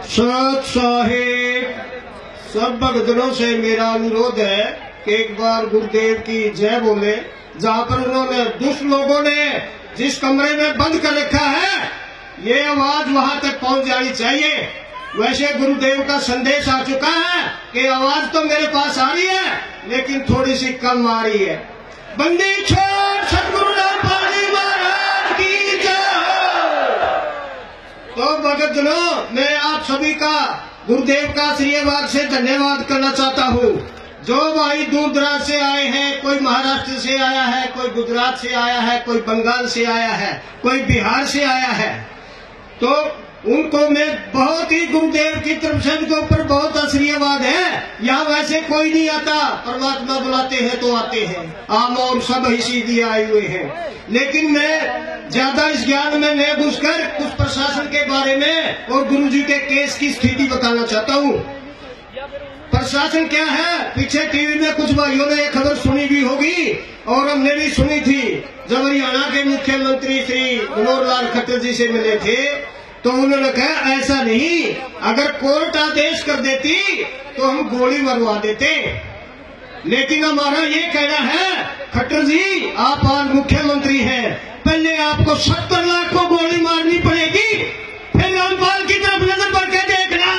सत साहिब, सब भक्तों से मेरा अनुरोध है कि एक बार गुरुदेव की जय बोले। जहाँ पर उन्होंने दुष्ट लोगों ने जिस कमरे में बंद कर रखा है, ये आवाज वहां तक पहुंच जानी चाहिए। वैसे गुरुदेव का संदेश आ चुका है कि आवाज तो मेरे पास आ रही है, लेकिन थोड़ी सी कम आ रही है। बंदी छोड़ सतगुरु रामपाल जी महाराज की जय। तो भक्तजनों, मैं आप सभी का गुरुदेव का आशीर्वाद से धन्यवाद करना चाहता हूँ। जो भाई दूर दराज से आए हैं, कोई महाराष्ट्र से आया है, कोई गुजरात से आया है, कोई बंगाल से आया है, कोई बिहार से आया है, तो उनको मैं बहुत ही गुरुदेव की तरफ से उनके ऊपर बहुत आशीर्वाद है। यहाँ वैसे कोई नहीं आता, परमात्मा बुलाते हैं तो आते हैं। आम और सब इसीलिए आए हुए हैं। लेकिन मैं ज्यादा इस ज्ञान में नहीं घुसकर कुछ प्रशासन के बारे में और गुरुजी के केस की स्थिति बताना चाहता हूँ। प्रशासन क्या है, पीछे टीवी में कुछ भाइयों ने एक खबर सुनी भी होगी और हमने भी सुनी थी। जब हरियाणा के मुख्यमंत्री श्री मनोहर लाल खट्टर जी से मिले थे तो उन्होंने कहा ऐसा नहीं, अगर कोर्ट आदेश कर देती तो हम गोली मरवा देते। लेकिन हमारा ये कहना है, खट्टर जी आप आज मुख्यमंत्री हैं, पहले आपको 70 लाख को गोली मारनी पड़ेगी, फिर रामपाल की तरफ नजर बढ़ के देखना।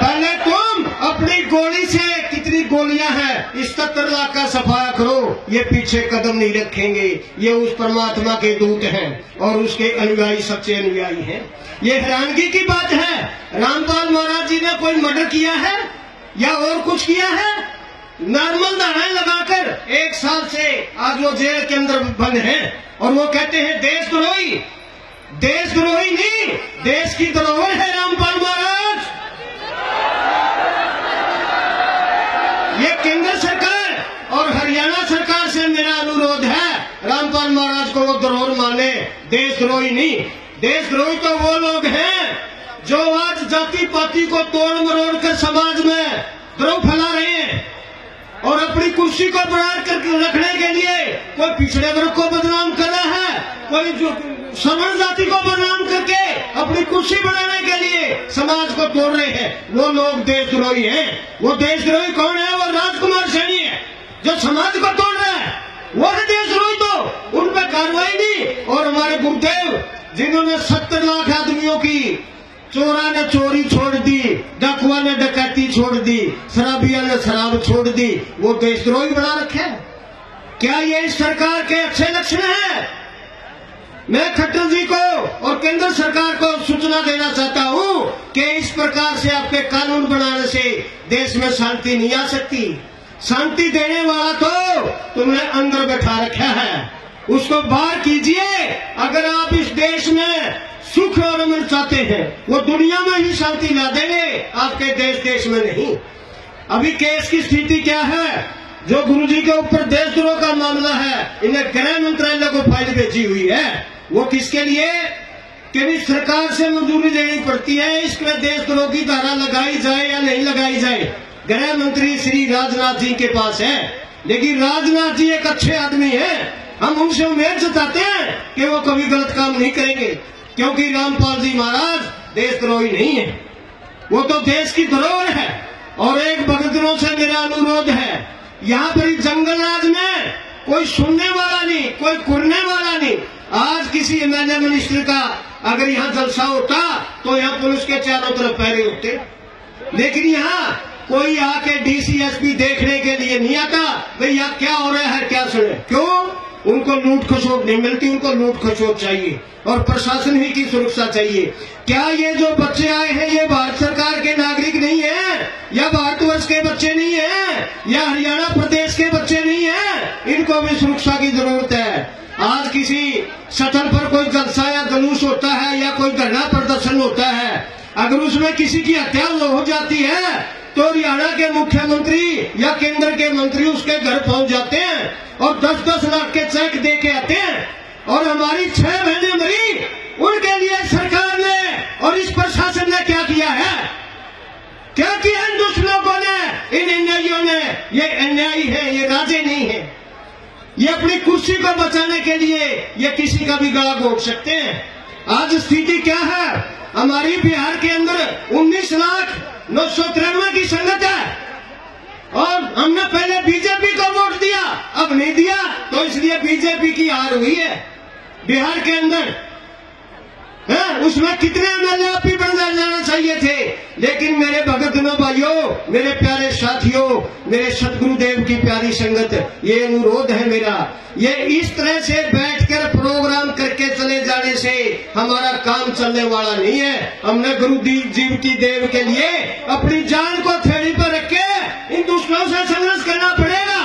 पहले तुम अपनी गोली से कितनी गोलियां हैं इस 70 लाख का सफाया करो। ये पीछे कदम नहीं रखेंगे। ये उस परमात्मा के दूत हैं और उसके अनुयायी सच्चे अनुयायी हैं। ये हैरानगी की बात है, रामपाल महाराज जी ने कोई मर्डर किया है या और कुछ किया है? नॉर्मल धाराएं लगाकर 1 साल से आज वो जेल के अंदर बंद हैं और वो कहते हैं देशद्रोही। देशद्रोही नहीं, देश की धरोहर है रामपाल महाराज। ये केंद्र सरकार और हरियाणा सरकार से मेरा अनुरोध है, रामपाल महाराज को वो धरोहर माने, देशद्रोही नहीं। देशद्रोही तो वो लोग हैं जो आज जाति पाति को तोड़ मरोड़ कर समाज में द्रोह फैला रहे हैं और अपनी कुर्सी को बढ़ा कर रखने के लिए कोई पिछड़े वर्ग को बदनाम कर रहा है, कोई जो सवर्ण जाति को बदनाम करके अपनी कुर्सी बढ़ाने के लिए समाज को तोड़ रहे हैं। वो लोग देशद्रोही हैं। वो देशद्रोही कौन है? वो राजकुमार सैनी है जो समाज को तोड़ रहा है, वो है देशद्रोही। तो उन पर कार्रवाई नहीं। और हमारे गुरुदेव जिन्होंने 70 लाख आदमियों की, चोरा ने चोरी छोड़ दी, डाकुआ ने डकैती छोड़ दी, शराबिया ने शराब छोड़ दी, वो देशद्रोही बना रखे। क्या ये इस सरकार के अच्छे लक्षण हैं? मैं खट्टर जी को और केंद्र सरकार को सूचना देना चाहता हूं कि इस प्रकार से आपके कानून बनाने से देश में शांति नहीं आ सकती। शांति देने वाला तो तुमने अंदर बैठा रखा है, उसको बाहर कीजिए। अगर आप इस देश में सुख और अमन चाहते हैं, वो दुनिया में ही शांति ला देंगे, आपके देश में नहीं। अभी केस की स्थिति क्या है? जो गुरुजी के ऊपर देशद्रोह का मामला है, इन्हें गृह मंत्रालय को फाइल भेजी हुई है। वो किसके लिए? कि सरकार से मंजूरी देनी पड़ती है इसमें देशद्रोह की धारा लगाई जाए या नहीं लगाई जाए। गृह मंत्री श्री राजनाथ जी के पास है, लेकिन राजनाथ जी एक अच्छे आदमी हैं। हम उनसे उम्मीद जताते हैं कि वो कभी गलत काम नहीं करेंगे, क्योंकि रामपाल जी महाराज देशद्रोही नहीं है, वो तो देश की धरोहर है। और एक भक्तों से मेरा अनुरोध है, यहाँ पर जंगल राज में कोई सुनने वाला नहीं, कोई कुरने वाला नहीं। आज किसी एमएलए मिनिस्टर का अगर यहाँ जलसा होता तो यहाँ पुलिस के चारों तरफ पहरे होते, लेकिन यहाँ कोई आके डीसीएसपी देखने के लिए नहीं आता। भाई यहाँ क्या हो रहा है, क्या सुने? क्यों? उनको लूट खसोट नहीं मिलती, उनको लूट खसोट चाहिए और प्रशासन ही की सुरक्षा चाहिए। क्या ये जो बच्चे आए हैं ये भारत सरकार के नागरिक नहीं है, या भारतवर्ष के बच्चे नहीं है, या हरियाणा प्रदेश के बच्चे नहीं है? इनको भी सुरक्षा की जरूरत है। आज किसी स्थल पर कोई जलसा या जुलूस होता है या कोई धरना प्रदर्शन होता है, अगर उसमें किसी की हत्या हो जाती है तो हरियाणा के मुख्यमंत्री या केंद्र के मंत्री उसके घर पहुंच जाते हैं और 10-10 लाख के चेक दे के आते हैं। और हमारी 6 बहनें मरी, उनके लिए सरकार ने और इस प्रशासन ने क्या किया है? क्या किया इन दुष्ट लोगों ने, इन अन्यायियों ने? ये अन्यायी है, ये राजे नहीं है। ये अपनी कुर्सी को बचाने के लिए ये किसी का भी गला घोट सकते हैं। आज स्थिति क्या है, हमारी बिहार के अंदर 19,993 की संगत है और हमने पहले बीजेपी को वोट दिया, अब नहीं दिया, तो इसलिए बीजेपी की हार हुई है बिहार के अंदर। उसमें कितने एमएलए आप भी बन जाना चाहिए थे, लेकिन मेरे भगतों भाइयों, मेरे प्यारे साथियों, मेरे सतगुरुदेव की प्यारी संगत, ये अनुरोध है मेरा, ये इस तरह से बैठकर प्रोग्राम करके चले जाने से हमारा काम चलने वाला नहीं है। हमने गुरु जीव की देव के लिए अपनी जान को थैली पर रख के इन दुश्मनों से संघर्ष करना पड़ेगा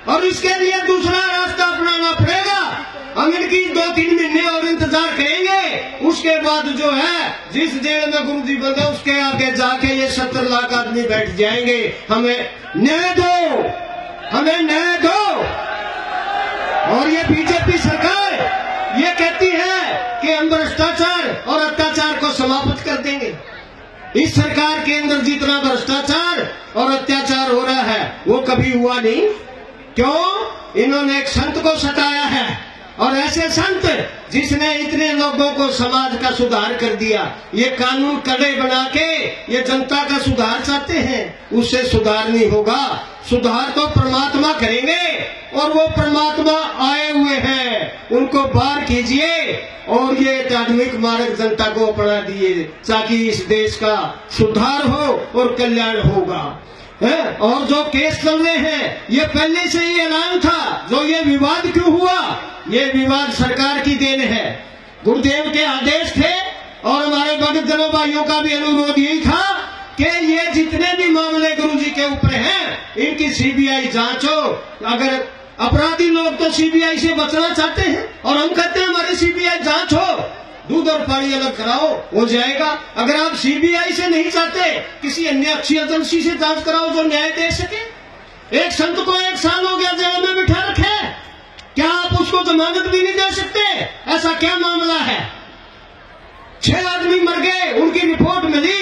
और इसके लिए दूसरा रास्ता अपनाना पड़ेगा। हम इनकी 2-3 महीने और इंतजार करेंगे, उसके बाद जो है जिस जेल में गुरु जी बंदे उसके आगे जाके ये 70 लाख आदमी बैठ जाएंगे। हमें न्याय दो, हमें न्याय दो। और ये बीजेपी सरकार ये कहती है कि हम भ्रष्टाचार और अत्याचार को समाप्त कर देंगे। इस सरकार के अंदर जितना भ्रष्टाचार और अत्याचार हो रहा है वो कभी हुआ नहीं। क्यों? इन्होंने एक संत को सताया है और ऐसे संत जिसने इतने लोगों को समाज का सुधार कर दिया। ये कानून कड़े बना के ये जनता का सुधार चाहते हैं, उससे सुधार नहीं होगा। सुधार तो परमात्मा करेंगे और वो परमात्मा आए हुए हैं, उनको बाहर कीजिए और ये धार्मिक मार्ग जनता को अपना दिए ताकि इस देश का सुधार हो और कल्याण होगा। और जो केस चल रहे हैं ये पहले से ही ऐलान था। जो ये विवाद क्यों हुआ, ये विवाद सरकार की देन है, गुरुदेव के आदेश थे और हमारे भगत जनों भाइयों का भी अनुरोध यही था कि ये जितने भी मामले गुरुजी के ऊपर हैं इनकी सीबीआई जांच हो। अगर अपराधी लोग तो सीबीआई से बचना चाहते हैं और हम कहते हैं हमारी सीबीआई जांच हो, दूध और पानी अलग कराओ, हो जाएगा। अगर आप सीबीआई से नहीं चाहते, किसी अन्य अच्छी एजेंसी से जांच कराओ जो न्याय दे सके। एक संत को 1 साल हो गया जेल में बिठा रखे, क्या आप उसको जमानत भी नहीं दे सकते? ऐसा क्या मामला है? 6 आदमी मर गए, उनकी रिपोर्ट मिली,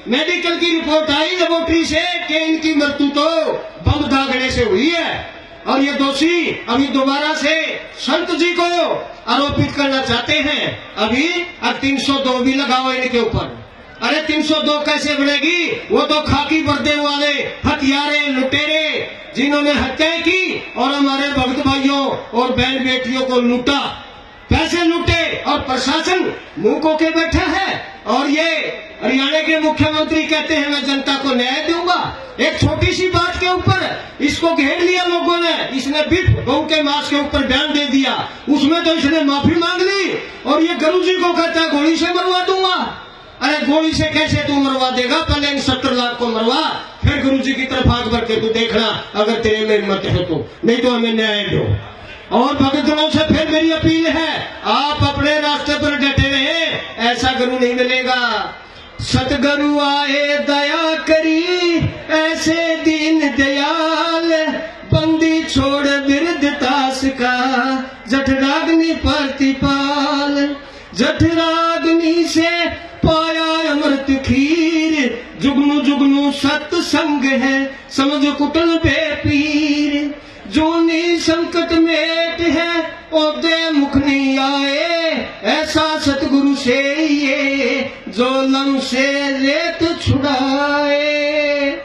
मेडिकल की रिपोर्ट आई लेबोरेटरी से कि इनकी मृत्यु तो बम दागने से हुई है और ये दोषी अभी दोबारा से संत जी को आरोपित करना चाहते हैं। अभी 302 भी लगाओ इनके ऊपर। अरे 302 कैसे बनेगी? वो तो खाकी वर्दी वाले हथियारे लुटेरे जिन्होंने हत्याएं की और हमारे भक्त भाइयों और बहन बेटियों को लूटा, पैसे लूटे और प्रशासन मुंह को के बैठा है। और ये हरियाणा के मुख्यमंत्री कहते हैं मैं जनता को न्याय दूंगा। एक छोटी सी बात के ऊपर इसको घेर लिया लोगों ने, इसने बिफ गऊ के मांस के ऊपर बयान दे दिया, उसमें तो इसने माफी मांग ली और ये गुरु जी को कहता है गोली से मरवा दूंगा। अरे गोली से कैसे तू मरवा देगा? पहले इन 70 लाख को मरवा, फिर गुरु जी की तरफ आग बढ़ के तू देखना अगर तेरे में हिम्मत है तो, नहीं तो हमें न्याय दो। और भक्तों से फिर मेरी अपील है, आप अपने रास्ते पर डटे रहे, ऐसा गुरु नहीं मिलेगा। सतगुरु आए दया करी ऐसे दीन दयाल, बंदी छोड़ बिरधतास का जठराग्नि प्रतिपाल। जठराग्नि से पाया अमृत खीर, जुगनू जुगनू सत्संग है समझ कुटल पे पीर। जो नी संकट मेट है ओदे मुख नहीं आए, ऐसा सतगुरु से ये जो लम से रेत छुड़ाए।